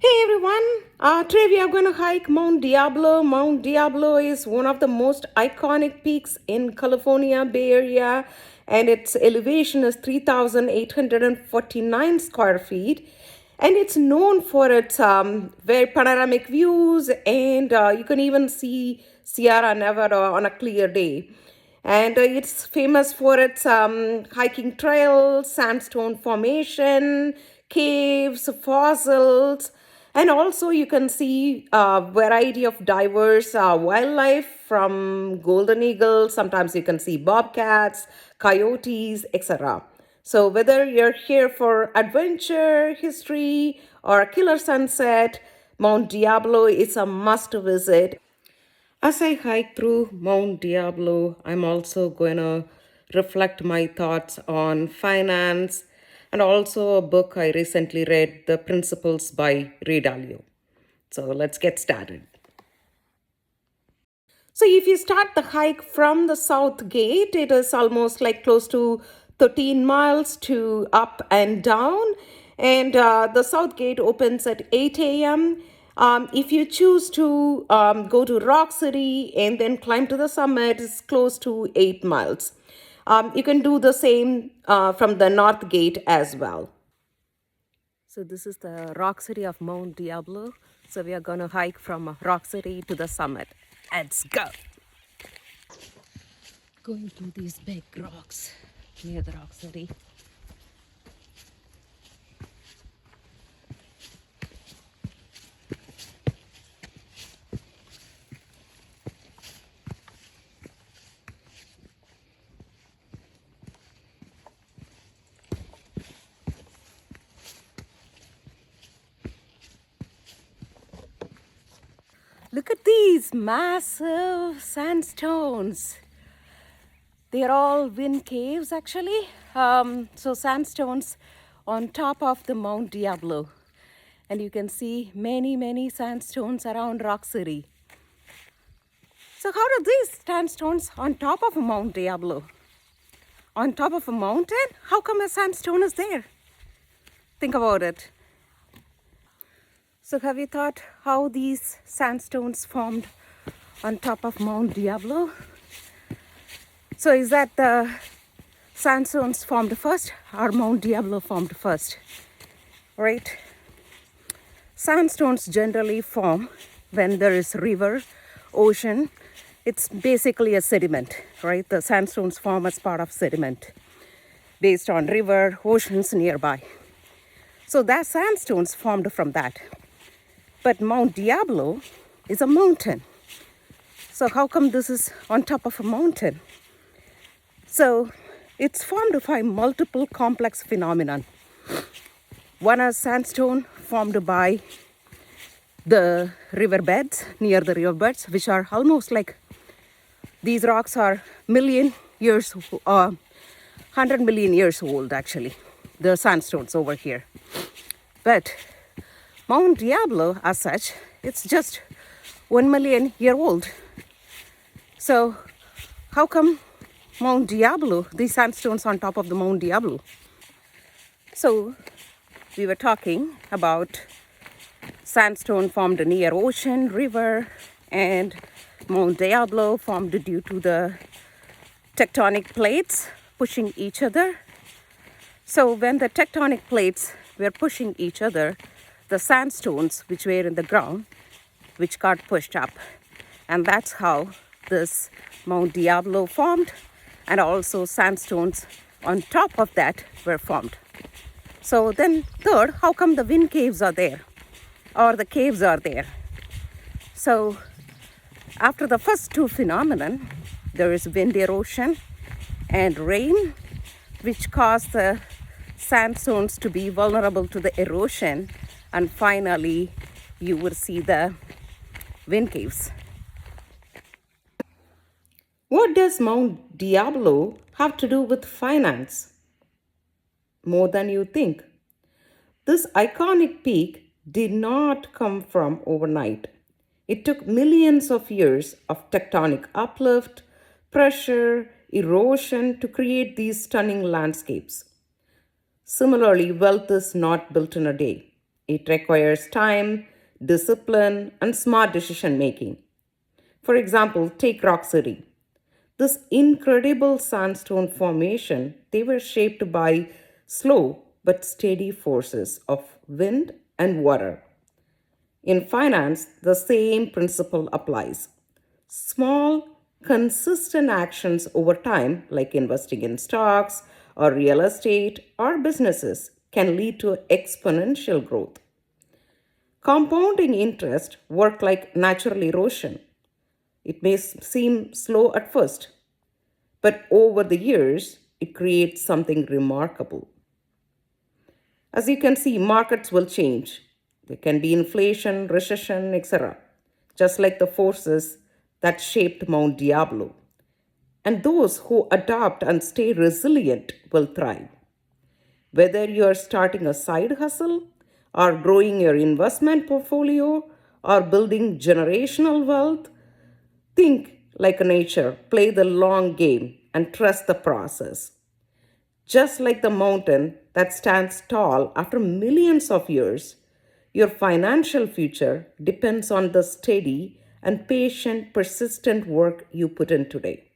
Hey everyone, today we are going to hike Mount Diablo. Mount Diablo is one of the most iconic peaks in California Bay Area, and its elevation is 3,849 square feet. And it's known for its very panoramic views, and you can even see Sierra Nevada on a clear day. And it's famous for its hiking trails, sandstone formation, caves, fossils, and also you can see a variety of diverse wildlife from golden eagles. Sometimes you can see bobcats, coyotes, etc. So whether you're here for adventure, history, or a killer sunset, Mount Diablo is a must visit. As I hike through Mount Diablo, I'm also going to reflect my thoughts on finance and also a book I recently read, The Principles by Dalio. So let's get started. So if you start the hike from the south gate, it is almost like close to 13 miles to up and down. And the south gate opens at 8 a.m. If you choose to go to Rock City and then climb to the summit, it's close to 8 miles. You can do the same from the north gate as well. So this is the Rock City of Mount Diablo. So we are going to hike from Rock City to the summit. Let's go. Going through these big rocks near the Rock City. Look at these massive sandstones. They're all wind caves actually. So sandstones on top of the Mount Diablo. And you can see many sandstones around Rock City. So how do these sandstones on top of Mount Diablo? On top of a mountain? How come a sandstone is there? Think about it. So have you thought how these sandstones formed on top of Mount Diablo? So is that the sandstones formed first or Mount Diablo formed first? Right? Sandstones generally form when there is river, ocean. It's basically a sediment, right? The sandstones form as part of sediment based on river, oceans nearby. So that sandstones formed from that. But Mount Diablo is a mountain. So how come this is on top of a mountain? So it's formed by multiple complex phenomena. One is sandstone formed by the riverbeds, near the riverbeds, which are almost like, these rocks are 100 million years old actually, the sandstones over here. But Mount Diablo, as such, it's just 1 million year old. So how come Mount Diablo, these sandstones on top of the Mount Diablo? So we were talking about sandstone formed near ocean, river, and Mount Diablo formed due to the tectonic plates pushing each other. So when the tectonic plates were pushing each other, the sandstones which were in the ground, which got pushed up. And that's how this Mount Diablo formed, and also sandstones on top of that were formed. So then third, how come the wind caves are there or the caves are there? So after the first two phenomenon, there is wind erosion and rain, which cause the sandstones to be vulnerable to the erosion, and finally you will see the wind caves. What does Mount Diablo have to do with finance? More than you think. This iconic peak did not come from overnight. It took millions of years of tectonic uplift, pressure, erosion to create these stunning landscapes. Similarly, wealth is not built in a day. It requires time, discipline, and smart decision making. For example, take Rock City. This incredible sandstone formation, they were shaped by slow but steady forces of wind and water. In finance, the same principle applies. Small, consistent actions over time, like investing in stocks or real estate or businesses, can lead to exponential growth. Compounding interest work like natural erosion. It may seem slow at first, but over the years, it creates something remarkable. As you can see, markets will change. There can be inflation, recession, etc., just like the forces that shaped Mount Diablo. And those who adapt and stay resilient will thrive. Whether you are starting a side hustle, or growing your investment portfolio, or building generational wealth, think like a nature, play the long game, and trust the process. Just like the mountain that stands tall after millions of years, your financial future depends on the steady and patient, persistent work you put in today.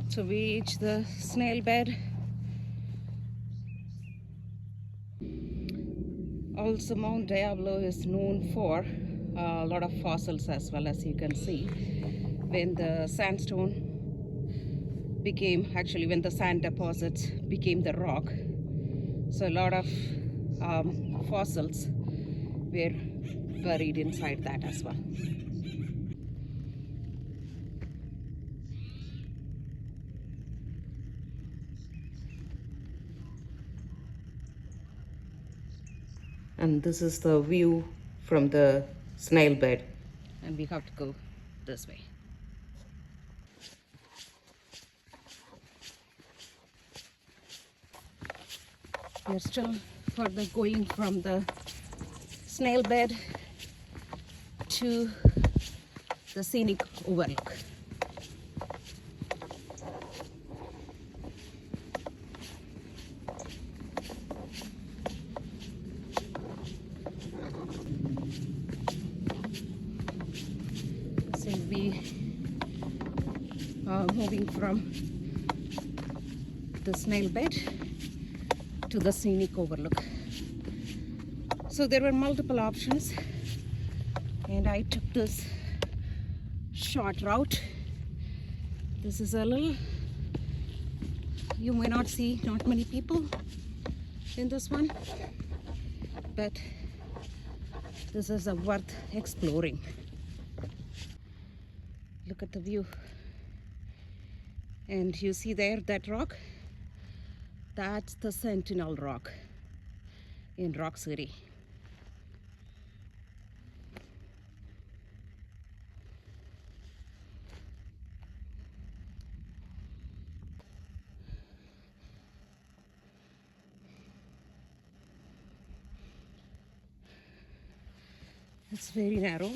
So we reach the snail bed. Also, Mount Diablo is known for a lot of fossils as well, as you can see. When the sandstone when the sand deposits became the rock, so a lot of fossils were buried inside that as well. And this is the view from the snail bed. And we have to go this way. We are still further going from the snail bed to the scenic overlook. So we are moving from the snail bed to the scenic overlook. So there were multiple options, and I took this short route. This is a little, you may not see not many people in this one, but this is a worth exploring. Look at the view. And you see there that rock? That's the Sentinel Rock in Rock City. It's very narrow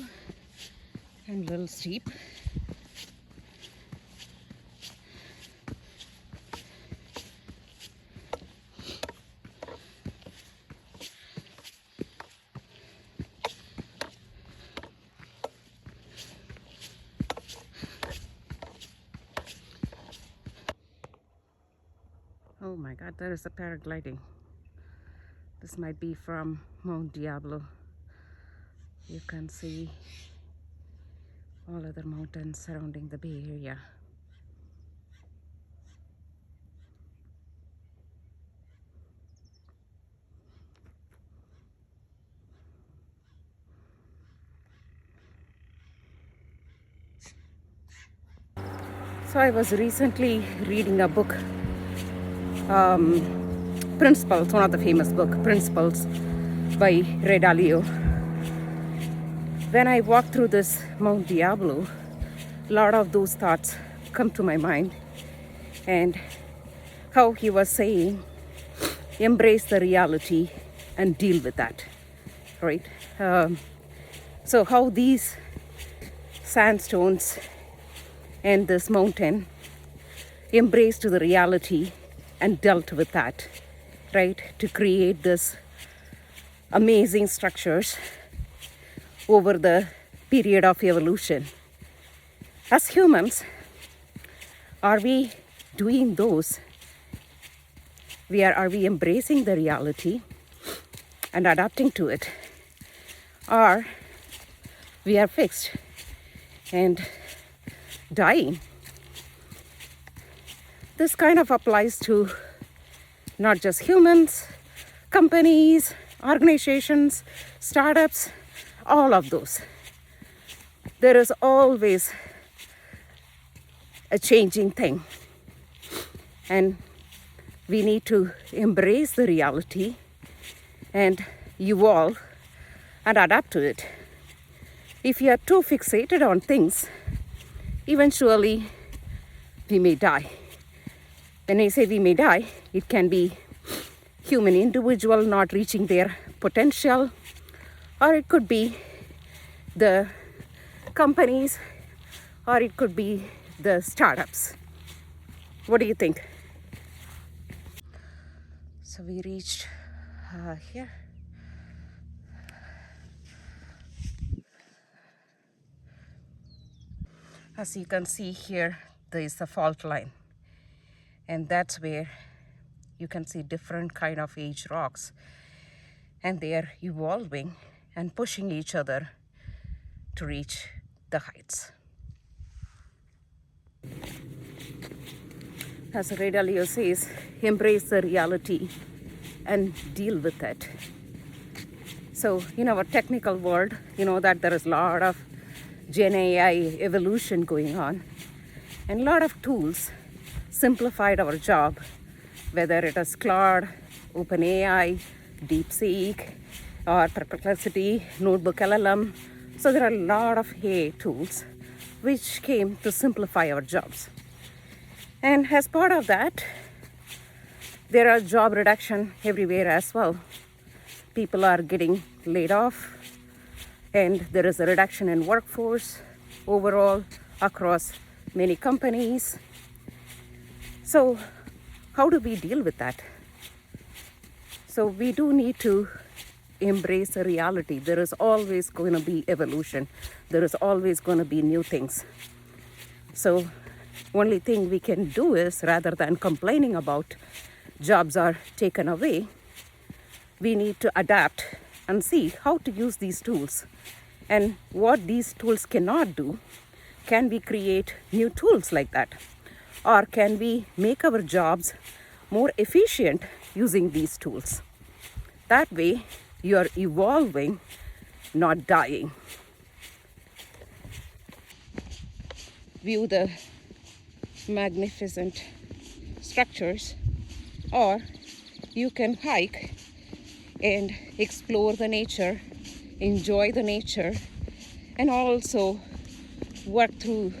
and a little steep. Oh my God, there is a paragliding. This might be from Mount Diablo. You can see all other mountains surrounding the Bay Area. So I was recently reading a book, Principles, one of the famous book, Principles by Dalio. When I walk through this Mount Diablo, a lot of those thoughts come to my mind. and how he was saying, embrace the reality and deal with that, right? So how these sandstones and this mountain embraced the reality and dealt with that, right? To create this amazing structures over the period of evolution. As humans, are we doing those? Are we embracing the reality and adapting to it? Or we are fixed and dying? This kind of applies to not just humans, companies, organizations, startups, all of those. There is always a changing thing, and we need to embrace the reality and evolve and adapt to it. If you are too fixated on things, eventually we may die. When I say we may die, it can be human individual not reaching their potential, or it could be the companies, or it could be the startups. What do you think? So we reached here. As you can see here, there is the fault line, and that's where you can see different kind of age rocks, and they are evolving and pushing each other to reach the heights. As Dalio says, embrace the reality and deal with it. So in our technical world, you know that there is a lot of Gen AI evolution going on, and a lot of tools simplified our job, whether it is Claude, OpenAI, DeepSeek, or Perplexity, Notebook LLM. So there are a lot of AI tools which came to simplify our jobs. And as part of that, there are job reduction everywhere as well. People are getting laid off, and there is a reduction in workforce overall across many companies. So how do we deal with that? So we do need to embrace the reality. There is always going to be evolution. There is always going to be new things. So only thing we can do is, rather than complaining about jobs are taken away, we need to adapt and see how to use these tools. And what these tools cannot do, can we create new tools like that? Or can we make our jobs more efficient using these tools? That way, you are evolving, not dying. View the magnificent structures, or you can hike and explore the nature, enjoy the nature, and also work through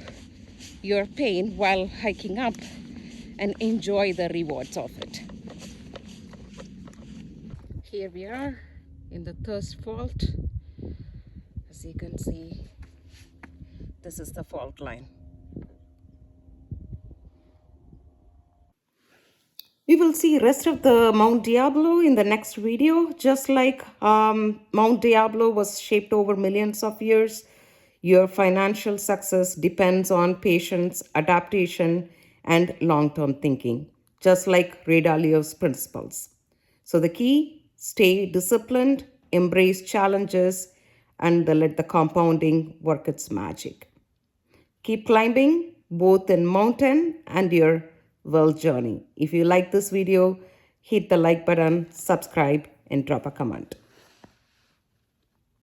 your pain while hiking up and enjoy the rewards of it. Here we are in the thurstfault. As you can see, this is the fault line. We will see rest of the Mount Diablo in the next video. Just like Mount Diablo was shaped over millions of years, your financial success depends on patience, adaptation, and long-term thinking, just like Ray Dalio's principles. So the key, stay disciplined, embrace challenges, and let the compounding work its magic. Keep climbing both in mountain and your world journey. If you like this video, hit the like button, subscribe, and drop a comment.